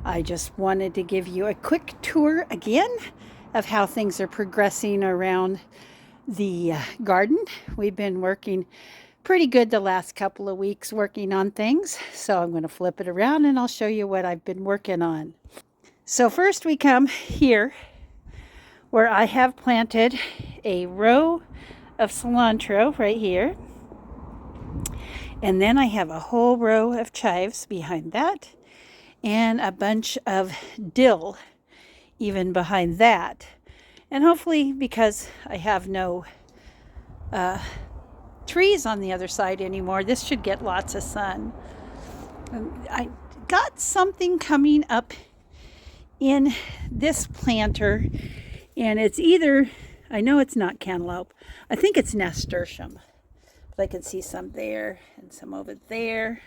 I just wanted to give you a quick tour again of how things are progressing around the garden. We've been working pretty good the last couple of weeks working on things. So I'm going to flip it around and I'll show you what I've been working on. So first we come here where I have planted a row of cilantro right here. And then I have a whole row of chives behind that and a bunch of dill even behind that. And hopefully, because I have no trees on the other side anymore, this should get lots of sun. I got something coming up in this planter, and it's either, I know it's not cantaloupe, I think it's nasturtium. But I can see some there and some over there.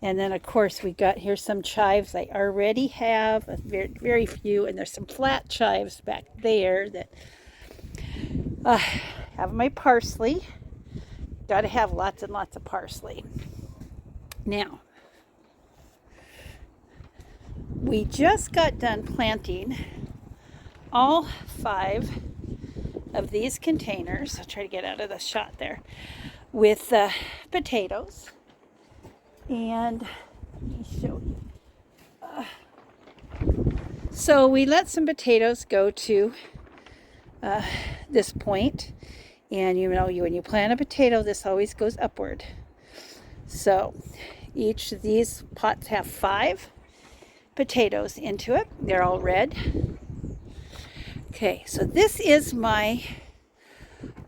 And then, of course, we got here some chives I already have, very, very few, and there's some flat chives back there that have my parsley. Got to have lots and lots of parsley. Now, we just got done planting all 5 of these containers. I'll try to get out of the shot there with potatoes. And let me show you. So we let some potatoes go to this point. And you know, when you plant a potato, this always goes upward. So each of these pots have 5 potatoes into it. They're all red. Okay, so this is my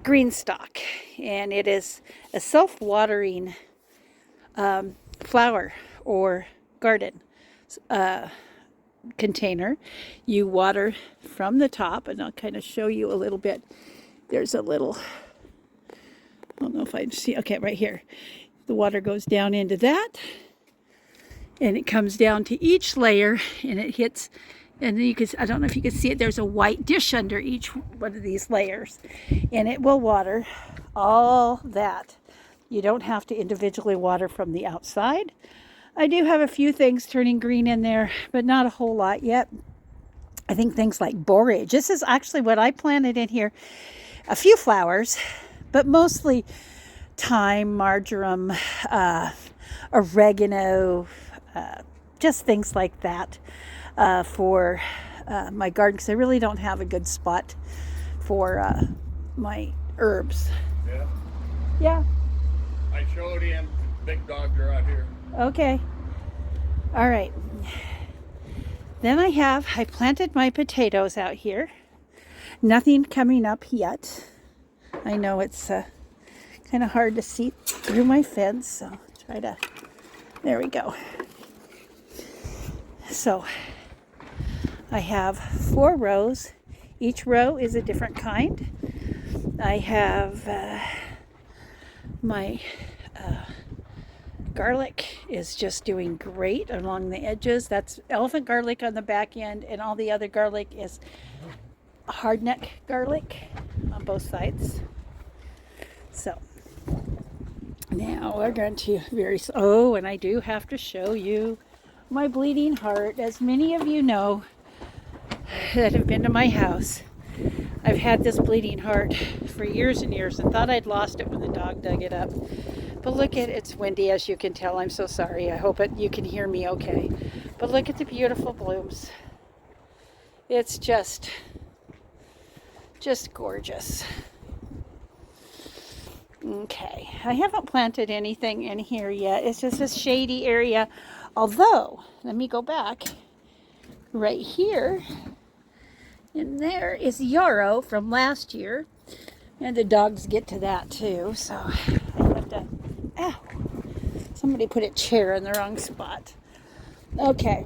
green stalk. And it is a self-watering flower or garden container. You water from the top, and I'll kind of show you a little bit. There's a little, I don't know if I see, okay, right here. The water goes down into that, and it comes down to each layer, and it hits, and then you can, I don't know if you can see it, there's a white dish under each one of these layers, and it will water all that. You don't have to individually water from the outside. I do have a few things turning green in there, but not a whole lot yet. I think things like borage. This is actually what I planted in here. A few flowers, but mostly thyme, marjoram, oregano, just things like that for my garden, because I really don't have a good spot for my herbs. Yeah. Yeah. I showed him. Big dogs are out here. Okay. All right. Then I planted my potatoes out here. Nothing coming up yet. I know it's kind of hard to see through my fence, so try to, there we go. So I have 4 rows. Each row is a different kind. I have my garlic is just doing great along the edges. That's elephant garlic on the back end, and all the other garlic is hardneck garlic on both sides. So now we're going to and I do have to show you my bleeding heart. As many of you know that have been to my house, I've had this bleeding heart for years and years and thought I'd lost it when the dog dug it up. But look at, it's windy as you can tell. I'm so sorry. I hope you can hear me okay. But look at the beautiful blooms. It's just gorgeous. Okay, I haven't planted anything in here yet. It's just a shady area. Although, let me go back. Right here, and there is yarrow from last year. And the dogs get to that too, so I have to, ow, somebody put a chair in the wrong spot. Okay,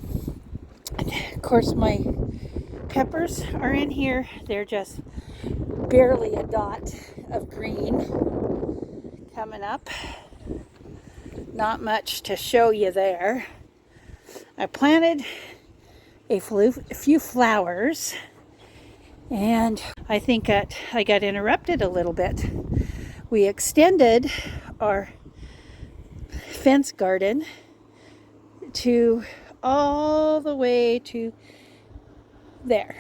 of course my peppers are in here. They're just barely a dot of green coming up. Not much to show you there. I planted a few flowers, and I think that I got interrupted a little bit. We extended our fence garden to all the way to there.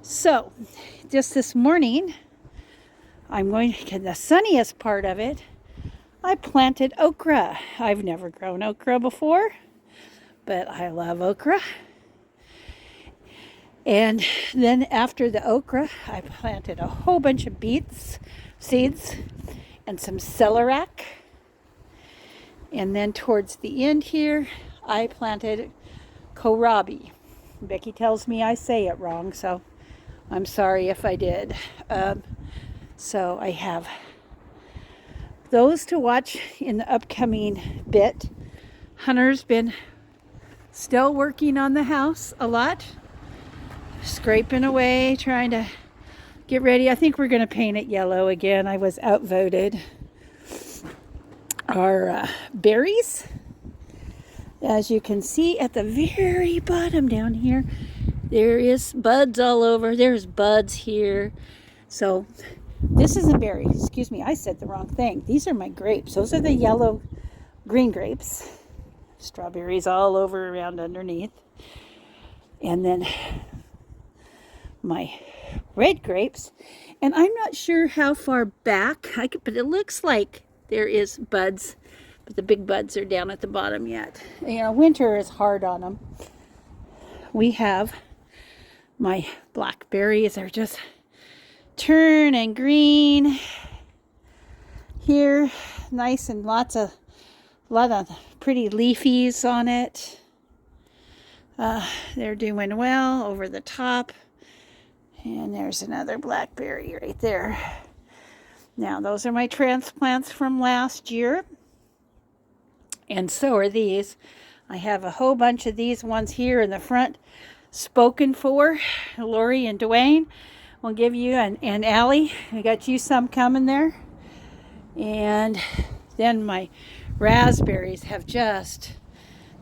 So just this morning, I'm going to the sunniest part of it. I planted okra. I've never grown okra before, but I love okra. And then after the okra, I planted a whole bunch of beets seeds and some celeriac. And then towards the end here, I planted kohlrabi. Becky tells me I say it wrong, so I'm sorry if I did. So I have those to watch in the upcoming bit. Hunter's been still working on the house a lot, scraping away, trying to get ready. I think we're going to paint it yellow again. I was outvoted. Our berries, as you can see at the very bottom down here, there is buds all over. There's buds here. So this isn't berries. Excuse me, I said the wrong thing. These are my grapes. Those are the yellow green grapes. Strawberries all over around underneath. And then my red grapes. And I'm not sure how far back, but it looks like there is buds, but the big buds are down at the bottom yet. You know, winter is hard on them. We have my blackberries are just turning green here. Nice and a lot of pretty leafies on it. They're doing well over the top. And there's another blackberry right there. Now, those are my transplants from last year. And so are these. I have a whole bunch of these ones here in the front spoken for. Lori and Dwayne will give you, and Allie, we got you some coming there. And then my raspberries have just,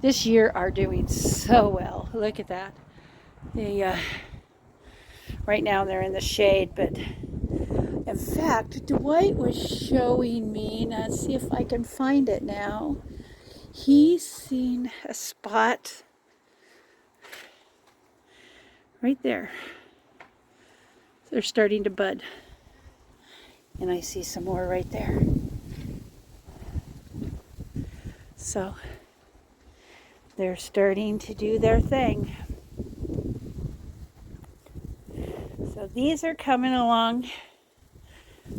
this year, are doing so well. Look at that. They, right now they're in the shade, but in fact, Dwight was showing me, let's see if I can find it now. He's seen a spot right there. They're starting to bud. And I see some more right there. So they're starting to do their thing. So these are coming along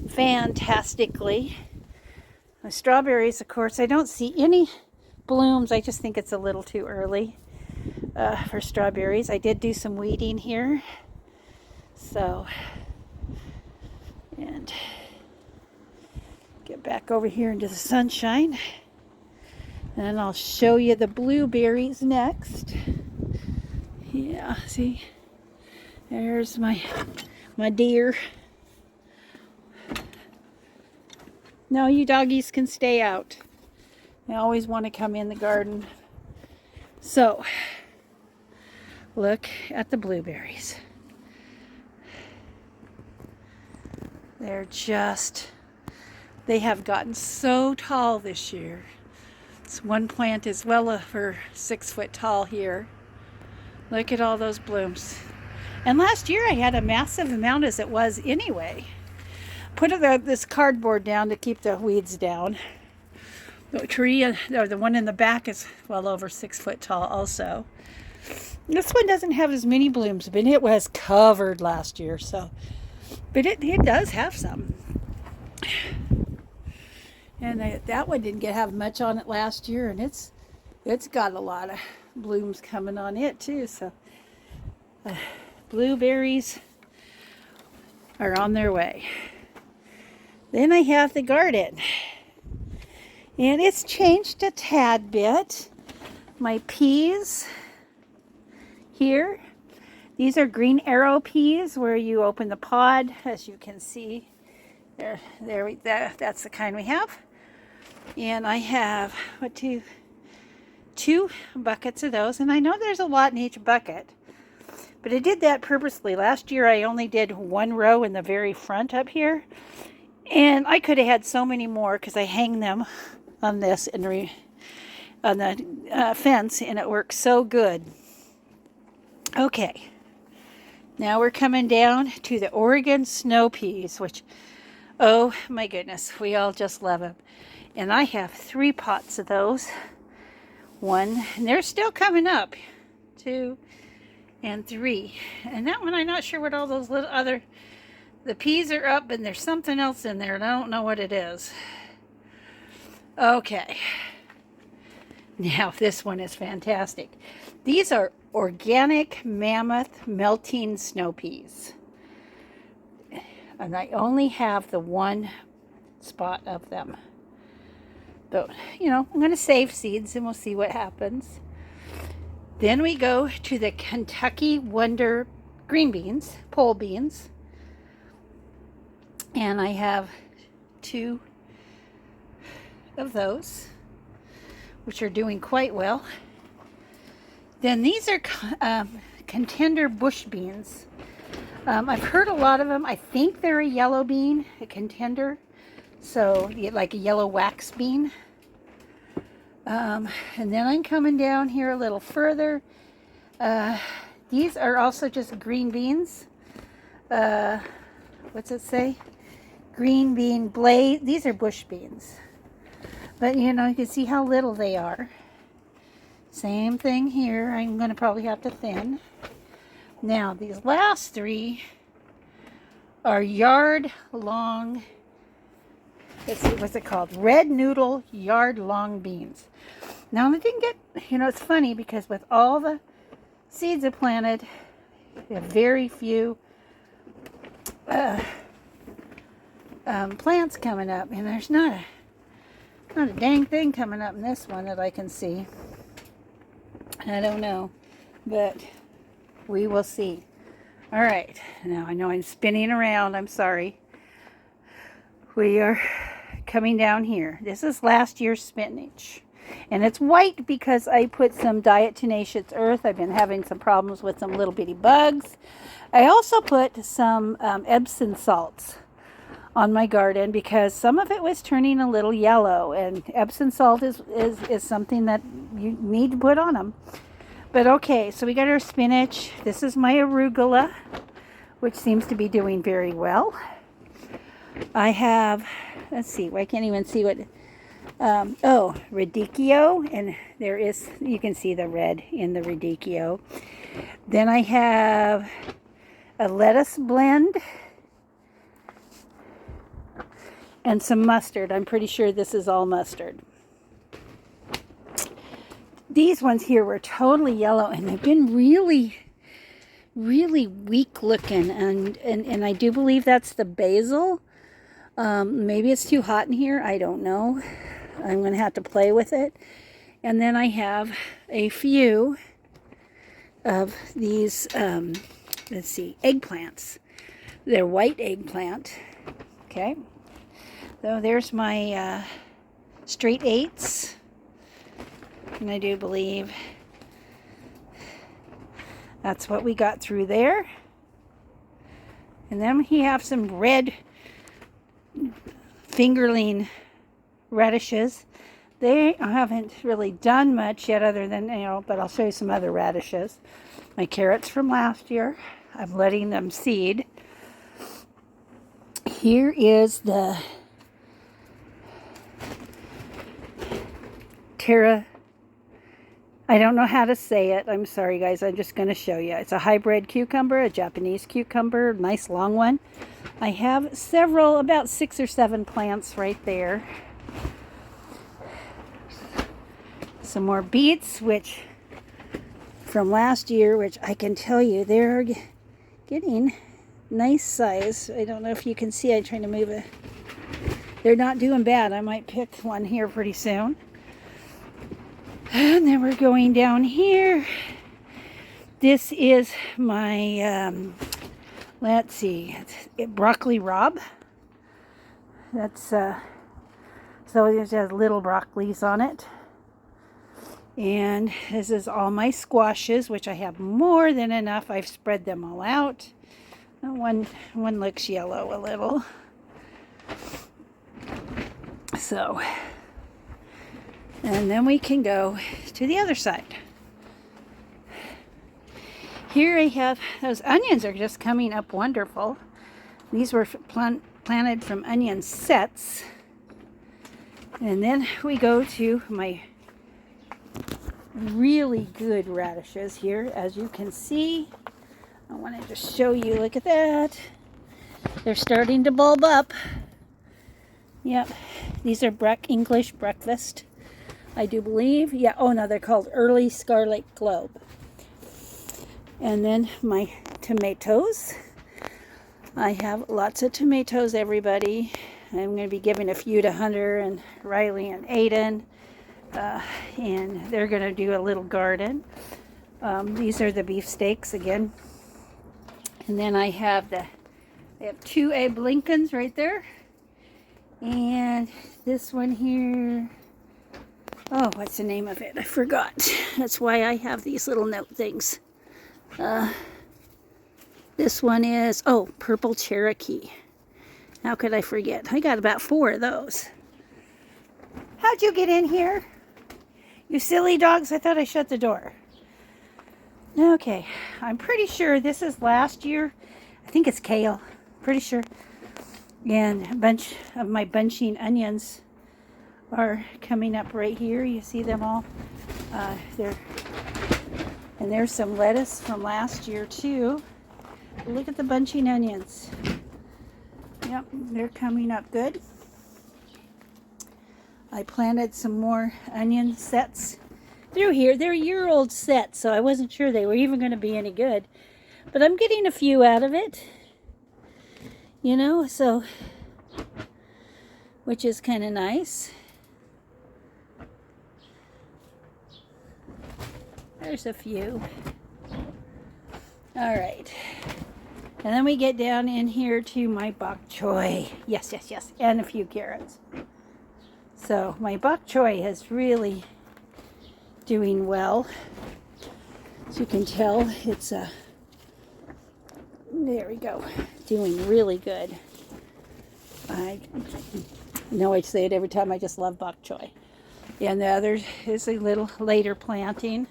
fantastically. The strawberries, of course, I don't see any blooms. I just think it's a little too early for strawberries. I did do some weeding here. So, and get back over here into the sunshine. And I'll show you the blueberries next. Yeah, see? There's my deer. No, you doggies can stay out. They always want to come in the garden. So, look at the blueberries. They have gotten so tall this year. This one plant is well over 6 foot tall here. Look at all those blooms. And last year I had a massive amount as it was anyway. Put this cardboard down to keep the weeds down. The tree, or the one in the back, is well over 6 foot tall also. This one doesn't have as many blooms, but it was covered last year, so. But it does have some. And that one didn't have much on it last year, and it's got a lot of blooms coming on it too. So blueberries are on their way. Then I have the garden, and it's changed a tad bit. My peas here, these are green arrow peas where you open the pod, as you can see. That's the kind we have. And I have two buckets of those, and I know there's a lot in each bucket, but I did that purposely. Last year I only did one row in the very front up here, and I could have had so many more because I hang them on this, and on the fence, and it works so good. Okay, now we're coming down to the Oregon snow peas, which, oh my goodness, we all just love them. And I have 3 pots of those. 1, and they're still coming up. 2 and 3. And that one, I'm not sure what all those little other, the peas are up, and there's something else in there, and I don't know what it is. Okay. Now, this one is fantastic. These are organic Mammoth melting snow peas. And I only have the 1 spot of them. But, you know, I'm going to save seeds and we'll see what happens. Then we go to the Kentucky Wonder green beans, pole beans. And I have 2 of those, which are doing quite well. Then these are contender bush beans. I've heard a lot of them. I think they're a yellow bean, a contender. So like a yellow wax bean. And then I'm coming down here a little further. These are also just green beans. What's it say? Green bean blaze. These are bush beans. But you know, you can see how little they are. Same thing here. I'm going to probably have to thin. Now, these last 3 are yard long, let's see, what's it called? Red noodle yard long beans. Now, I didn't get, you know, it's funny because with all the seeds I planted, we have very few plants coming up, and there's not a dang thing coming up in this one that I can see. I don't know, but we will see. All right, now I know I'm spinning around. I'm sorry. We are coming down here. This is last year's spinach. And it's white because I put some Diet Tenacious Earth. I've been having some problems with some little bitty bugs. I also put some Epsom salts on my garden because some of it was turning a little yellow, and Epsom salt is something that you need to put on them. But okay, so we got our spinach. This is my arugula, which seems to be doing very well. I have, let's see, I can't even see what, radicchio, and there is, you can see the red in the radicchio. Then I have a lettuce blend and some mustard. I'm pretty sure this is all mustard. These ones here were totally yellow, and they've been really, really weak looking, and I do believe that's the basil. Maybe it's too hot in here. I don't know. I'm going to have to play with it. And then I have a few of these, let's see, eggplants. They're white eggplant. Okay. So there's my straight 8s. And I do believe that's what we got through there. And then we have some red fingerling radishes. They haven't really done much yet other than, you know, but I'll show you some other radishes. My carrots from last year. I'm letting them seed. Here is the Terra. I don't know how to say it. I'm sorry, guys. I'm just going to show you. It's a hybrid cucumber, a Japanese cucumber, nice long one. I have several, about 6 or 7 plants right there. Some more beets, which from last year, which I can tell you they're getting nice size. I don't know if you can see. I'm trying to move it. They're not doing bad. I might pick one here pretty soon. And then we're going down here. This is my, let's see, broccoli rabe. That's, so it has little broccolis on it. And this is all my squashes, which I have more than enough. I've spread them all out. One looks yellow a little. And then we can go to the other side. Here I have, those onions are just coming up wonderful. These were planted from onion sets. And then we go to my really good radishes here. As you can see, I want to just show you, look at that. They're starting to bulb up. Yep, these are English breakfast, I do believe. Yeah, oh no, they're called Early Scarlet Globe. And then my tomatoes. I have lots of tomatoes, everybody. I'm going to be giving a few to Hunter and Riley and Aiden. And they're going to do a little garden. These are the beefsteaks again. And then I have two Abe Lincolns right there. And this one here, oh, what's the name of it? I forgot. That's why I have these little note things. This one is, oh, Purple Cherokee. How could I forget? I got about 4 of those. How'd you get in here? You silly dogs, I thought I shut the door. Okay, I'm pretty sure this is last year. I think it's kale, pretty sure. And a bunch of my bunching onions are coming up right here. You see them all? And there's some lettuce from last year too. Look at the bunching onions. Yep, they're coming up good. I planted some more onion sets through here. They're year-old sets, so I wasn't sure they were even going to be any good. But I'm getting a few out of it. You know, so, which is kind of nice. There's a few. All right. And then we get down in here to my bok choy. Yes, yes, yes. And a few carrots. So my bok choy is really doing well. As you can tell, it's there we go. Doing really good. I know I say it every time. I just love bok choy. And the other is a little later planting.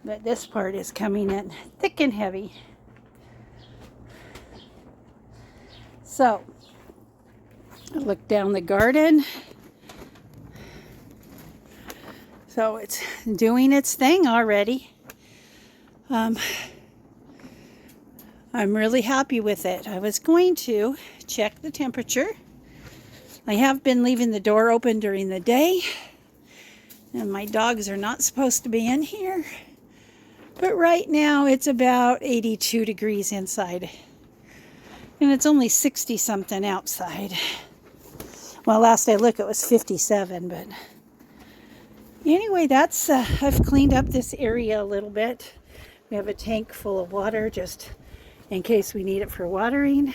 But this part is coming in thick and heavy. So, I look down the garden. So it's doing its thing already. I'm really happy with it. I was going to check the temperature. I have been leaving the door open during the day. And my dogs are not supposed to be in here. But right now it's about 82 degrees inside. And it's only 60 something outside. Well, last I looked it was 57, but anyway, that's I've cleaned up this area a little bit. We have a tank full of water just in case we need it for watering.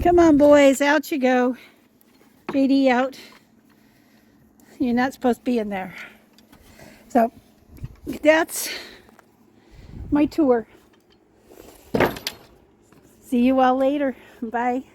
Come on, boys, out you go. JD out. You're not supposed to be in there. So that's my tour. See you all later. Bye.